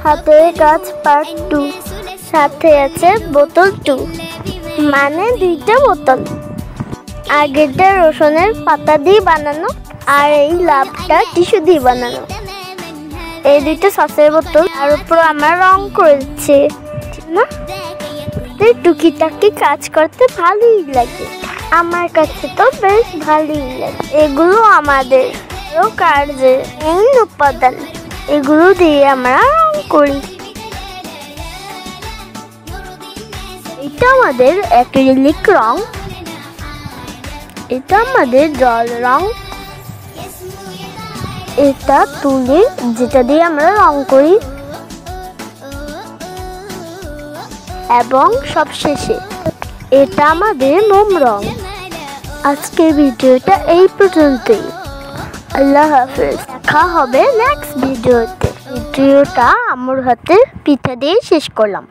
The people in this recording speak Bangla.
হাতের কাজ পার্ট 2, সাথে আছে বোতল 2, মানে 2টা বোতল। আগেরটা রসুনের পাতা দিয়ে বানানো আর এই লাভটা টিস্যু দিয়ে বানানো। এই 2টা সসের বোতল, আর উপর আমরা রং করেছি না। টুকিটাকি কাজ করতে ভালোই লাগে, আমার কাছে তো বেশ ভালোই লাগে। এগুলো আমাদের কার্যের মেইন উপাদান, এগুলো দিয়ে আমরা রং করি। এটা আমাদের অ্যাক্রিলিক রং, এটা আমাদের জল রং, এটা তুলি যেটা দিয়ে আমরা রং করি, এবং সবশেষে এটা আমাদের মোম রং। আজকের ভিডিওটা এই পর্যন্তই। আল্লাহ হাফেজ, দেখা হবে নেক্সট ভিডিওতে। ভিডিওটা আমার হাতে পিঠা দিয়ে শেষ করলাম।